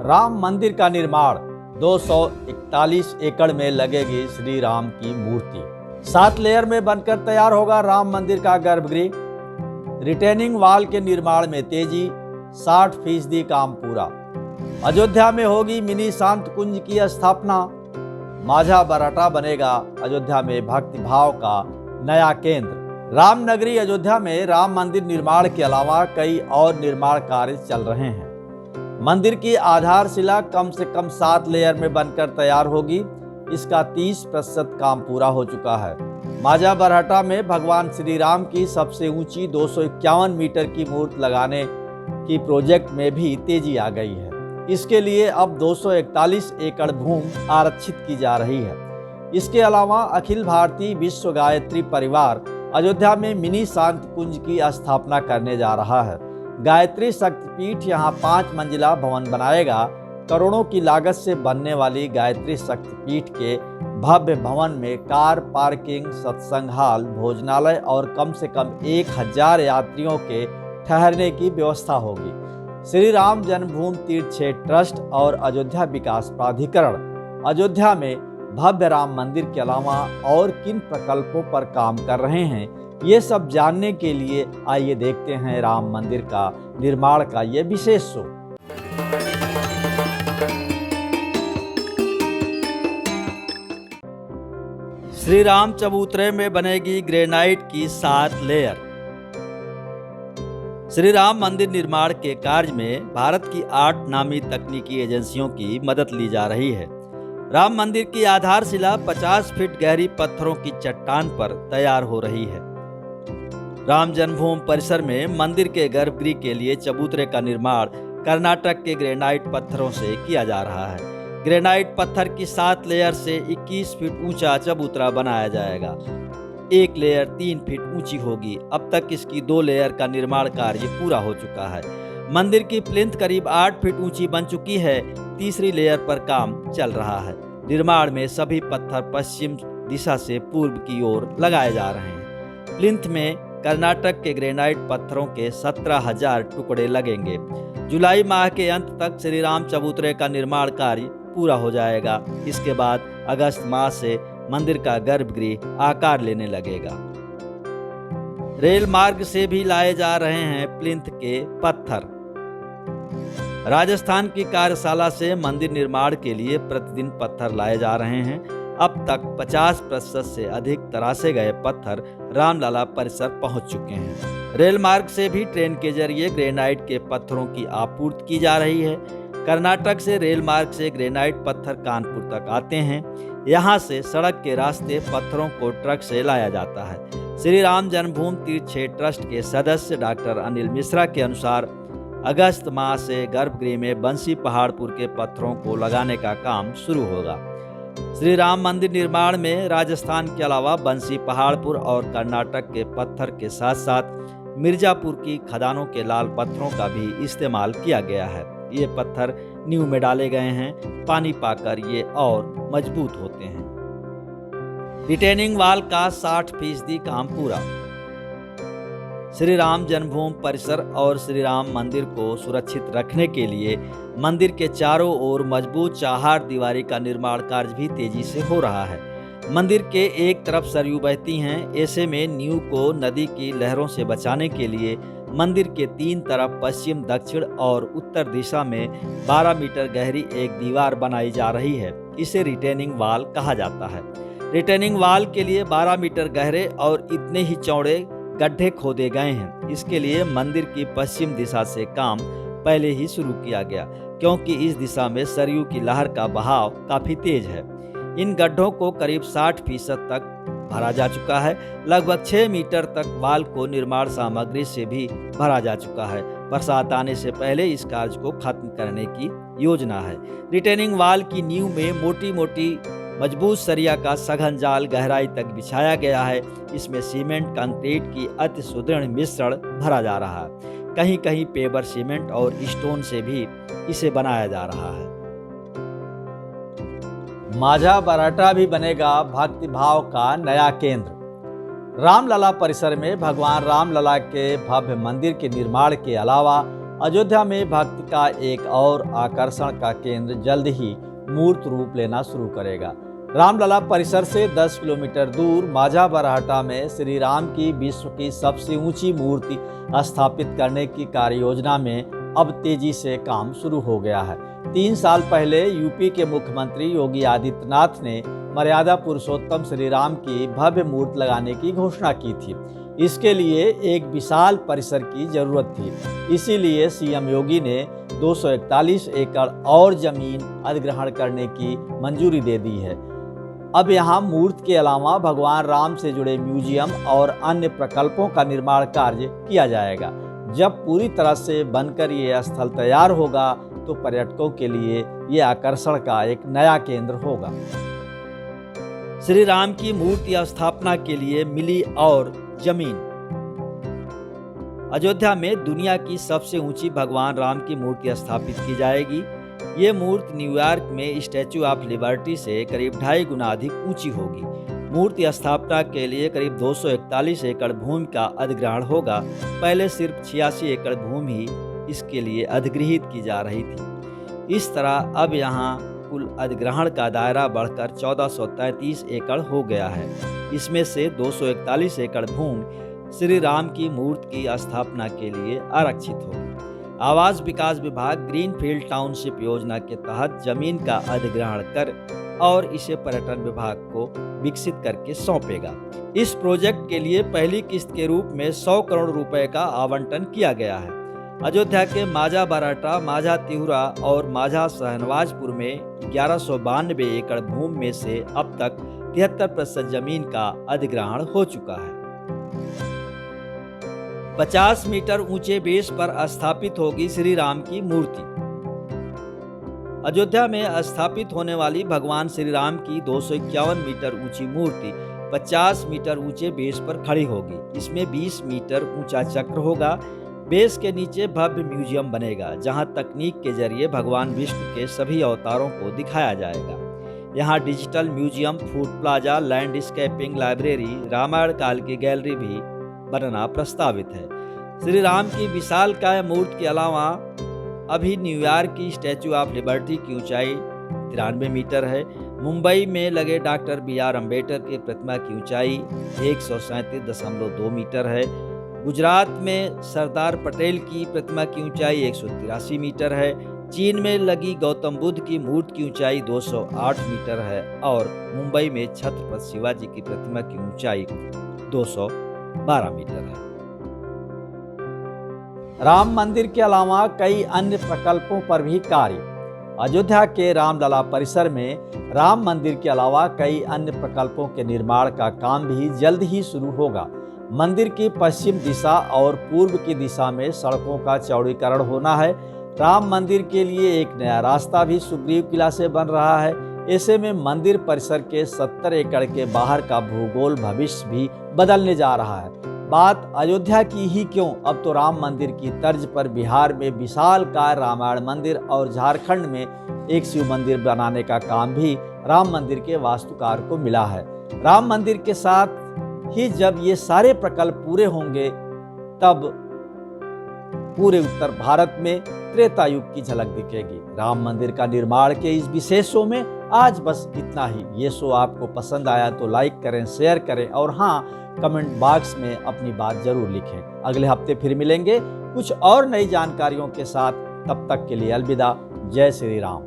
राम मंदिर का निर्माण 241 एकड़ में लगेगी श्री राम की मूर्ति। 7 लेयर में बनकर तैयार होगा राम मंदिर का गर्भगृह। रिटेनिंग वॉल के निर्माण में तेजी, 60% काम पूरा। अयोध्या में होगी मिनी शांत कुंज की स्थापना। माझा बराटा बनेगा अयोध्या में भक्ति भाव का नया केंद्र। रामनगरी अयोध्या में राम मंदिर निर्माण के अलावा कई और निर्माण कार्य चल रहे हैं। मंदिर की आधारशिला कम से कम 7 लेयर में बनकर तैयार होगी। इसका 30% काम पूरा हो चुका है। माझा बरहटा में भगवान श्री राम की सबसे ऊंची 251 मीटर की मूर्ति लगाने की प्रोजेक्ट में भी तेजी आ गई है। इसके लिए अब 241 एकड़ भूमि आरक्षित की जा रही है। इसके अलावा अखिल भारतीय विश्व गायत्री परिवार अयोध्या में मिनी शांत कुंज की स्थापना करने जा रहा है। गायत्री शक्तिपीठ यहां 5 मंजिला भवन बनाएगा। करोड़ों की लागत से बनने वाली गायत्री शक्तिपीठ के भव्य भवन में कार पार्किंग, सत्संग हॉल, भोजनालय और कम से कम 1000 यात्रियों के ठहरने की व्यवस्था होगी। श्री राम जन्मभूमि तीर्थ क्षेत्र ट्रस्ट और अयोध्या विकास प्राधिकरण अयोध्या में भव्य राम मंदिर के अलावा और किन प्रकल्पों पर काम कर रहे हैं, ये सब जानने के लिए आइए देखते हैं राम मंदिर का निर्माण का ये विशेष शो। श्री राम चबूतरे में बनेगी ग्रेनाइट की 7 लेयर। श्री राम मंदिर निर्माण के कार्य में भारत की 8 नामी तकनीकी एजेंसियों की मदद ली जा रही है। राम मंदिर की आधारशिला 50 फीट गहरी पत्थरों की चट्टान पर तैयार हो रही है। राम जन्मभूमि परिसर में मंदिर के गर्भगृह के लिए चबूतरे का निर्माण कर्नाटक के ग्रेनाइट पत्थरों से किया जा रहा है। ग्रेनाइट पत्थर की 7 लेयर से 21 फीट ऊंचा चबूतरा बनाया जाएगा। एक लेयर 3 फीट ऊंची होगी। अब तक इसकी 2 लेयर का निर्माण कार्य पूरा हो चुका है। मंदिर की प्लिंथ करीब 8 फीट ऊंची बन चुकी है। तीसरी लेयर पर काम चल रहा है। निर्माण में सभी पत्थर पश्चिम दिशा से पूर्व की ओर लगाए जा रहे हैं। प्लिंथ में कर्नाटक के ग्रेनाइट पत्थरों के 17,000 टुकड़े लगेंगे। जुलाई माह के अंत तक श्री राम चबूतरे का निर्माण कार्य पूरा हो जाएगा। इसके बाद अगस्त माह से मंदिर का गर्भगृह आकार लेने लगेगा। रेल मार्ग से भी लाए जा रहे हैं प्लिंथ के पत्थर। राजस्थान की कार्यशाला से मंदिर निर्माण के लिए प्रतिदिन पत्थर लाए जा रहे हैं। अब तक 50% से अधिक तरासे गए पत्थर रामलला परिसर पहुंच चुके हैं। रेल मार्ग से भी ट्रेन के जरिए ग्रेनाइट के पत्थरों की आपूर्ति की जा रही है। कर्नाटक से रेल मार्ग से ग्रेनाइट पत्थर कानपुर तक आते हैं। यहाँ से सड़क के रास्ते पत्थरों को ट्रक से लाया जाता है। श्री राम जन्मभूमि तीर्थ क्षेत्र ट्रस्ट के सदस्य डॉक्टर अनिल मिश्रा के अनुसार अगस्त माह से गर्भगृह में बंसी पहाड़पुर के पत्थरों को लगाने का काम शुरू होगा। श्री राम मंदिर निर्माण में राजस्थान के अलावा बंसी पहाड़पुर और कर्नाटक के पत्थर के साथ साथ मिर्जापुर की खदानों के लाल पत्थरों का भी इस्तेमाल किया गया है। ये पत्थर नींव में डाले गए हैं। पानी पाकर ये और मजबूत होते हैं। रिटेनिंग वॉल का 60% काम पूरा। श्री राम जन्मभूमि परिसर और श्री राम मंदिर को सुरक्षित रखने के लिए मंदिर के चारों ओर मजबूत चौहार दीवारी का निर्माण कार्य भी तेजी से हो रहा है। मंदिर के एक तरफ सरयू बहती हैं। ऐसे में नींव को नदी की लहरों से बचाने के लिए मंदिर के 3 तरफ पश्चिम, दक्षिण और उत्तर दिशा में 12 मीटर गहरी एक दीवार बनाई जा रही है। इसे रिटेनिंग वॉल कहा जाता है। रिटेनिंग वॉल के लिए 12 मीटर गहरे और इतने ही चौड़े गड्ढे खोदे गए हैं। इसके लिए मंदिर की पश्चिम दिशा से काम पहले ही शुरू किया गया, क्योंकि इस दिशा में सरयू की लहर का बहाव काफी तेज है। इन गड्ढों को करीब 60% तक भरा जा चुका है। लगभग 6 मीटर तक वॉल को निर्माण सामग्री से भी भरा जा चुका है। बरसात आने से पहले इस कार्य को खत्म करने की योजना है। रिटेनिंग वॉल की नींव में मोटी मोटी मजबूत सरिया का सघन जाल गहराई तक बिछाया गया है। इसमें सीमेंट कंक्रीट की अति सुदृढ़ मिश्रण भरा जा रहा है। कहीं कहीं पेवर सीमेंट और स्टोन से भी इसे बनाया जा रहा है। माझा बराटा भी बनेगा भक्ति भाव का नया केंद्र। रामलला परिसर में भगवान रामलला के भव्य मंदिर के निर्माण के अलावा अयोध्या में भक्ति का एक और आकर्षण का केंद्र जल्द ही मूर्त रूप लेना शुरू करेगा। रामलला परिसर से 10 किलोमीटर दूर माझा बरहटा में श्री राम की विश्व की सबसे ऊंची मूर्ति स्थापित करने की कार्य योजना में अब तेजी से काम शुरू हो गया है। 3 साल पहले यूपी के मुख्यमंत्री योगी आदित्यनाथ ने मर्यादा पुरुषोत्तम श्री राम की भव्य मूर्ति लगाने की घोषणा की थी। इसके लिए एक विशाल परिसर की जरूरत थी, इसीलिए सीएम योगी ने 241 एकड़ और जमीन अधिग्रहण करने की मंजूरी दे दी है। अब यहाँ मूर्ति के अलावा भगवान राम से जुड़े म्यूजियम और अन्य प्रकल्पों का निर्माण कार्य किया जाएगा। जब पूरी तरह से बनकर ये स्थल तैयार होगा तो पर्यटकों के लिए ये आकर्षण का एक नया केंद्र होगा। श्री राम की मूर्ति स्थापना के लिए मिली और जमीन। अयोध्या में दुनिया की सबसे ऊंची भगवान राम की मूर्ति स्थापित की जाएगी। ये मूर्ति न्यूयॉर्क में स्टैच्यू ऑफ लिबर्टी से करीब 2.5 गुना अधिक ऊंची होगी। मूर्ति स्थापना के लिए करीब 241 एकड़ भूमि का अधिग्रहण होगा। पहले सिर्फ 86 एकड़ भूमि ही इसके लिए अधिगृहित की जा रही थी। इस तरह अब यहाँ कुल अधिग्रहण का दायरा बढ़कर 1433 एकड़ हो गया है। इसमें से 241 एकड़ भूमि श्री राम की मूर्ति की स्थापना के लिए आरक्षित होगी। आवास विकास विभाग ग्रीनफील्ड टाउनशिप योजना के तहत जमीन का अधिग्रहण कर और इसे पर्यटन विभाग को विकसित करके सौंपेगा। इस प्रोजेक्ट के लिए पहली किस्त के रूप में 100 करोड़ रुपए का आवंटन किया गया है। अयोध्या के माझा बरहटा, माझा तिहुरा और माझा शहनवाजपुर में 1192 एकड़ भूमि में से अब तक 73% जमीन का अधिग्रहण हो चुका है। 50 मीटर ऊंचे बेस पर स्थापित होगी श्री राम की मूर्ति। अयोध्या में स्थापित होने वाली भगवान श्री राम की 251 मीटर ऊंची मूर्ति 50 मीटर ऊंचे बेस पर खड़ी होगी। इसमें 20 मीटर ऊंचा चक्र होगा। बेस के नीचे भव्य म्यूजियम बनेगा, जहां तकनीक के जरिए भगवान विष्णु के सभी अवतारों को दिखाया जाएगा। यहाँ digital museum, food plaza, landscaping, library, Ramayana काल की गैलरी भी बनना प्रस्तावित है। श्री राम की विशालकाय मूर्ति के अलावा अभी न्यूयॉर्क की स्टैच्यू ऑफ लिबर्टी की ऊंचाई 93 मीटर है। मुंबई में लगे डॉक्टर BR अम्बेडकर की प्रतिमा की ऊंचाई 137.2 मीटर है। गुजरात में सरदार पटेल की प्रतिमा की ऊंचाई 183 मीटर है। चीन में लगी गौतम बुद्ध की मूर्ति की ऊंचाई 208 मीटर है और मुंबई में छत्रपति शिवाजी की प्रतिमा की ऊंचाई 212 मीटर है। राम मंदिर के अलावा कई अन्य प्रकल्पों पर भी कार्य। अयोध्या के रामलला परिसर में राम मंदिर के अलावा कई अन्य प्रकल्पों के निर्माण का काम भी जल्द ही शुरू होगा। मंदिर की पश्चिम दिशा और पूर्व की दिशा में सड़कों का चौड़ीकरण होना है। राम मंदिर के लिए एक नया रास्ता भी सुग्रीव किला से बन रहा है। ऐसे में मंदिर परिसर के 70 एकड़ के बाहर का भूगोल भविष्य भी बदलने जा रहा है। बात अयोध्या की ही क्यों, अब तो राम मंदिर की तर्ज पर बिहार में विशालकाय रामायण मंदिर और झारखंड में एक शिव मंदिर बनाने का काम भी राम मंदिर के वास्तुकार को मिला है। राम मंदिर के साथ ही जब ये सारे प्रकल्प पूरे होंगे तब पूरे उत्तर भारत में त्रेता युग की झलक दिखेगी। राम मंदिर का निर्माण के इस विशेष शो में आज बस इतना ही। ये शो आपको पसंद आया तो लाइक करें, शेयर करें और हाँ, कमेंट बॉक्स में अपनी बात जरूर लिखें। अगले हफ्ते फिर मिलेंगे कुछ और नई जानकारियों के साथ। तब तक के लिए अलविदा। जय श्री राम।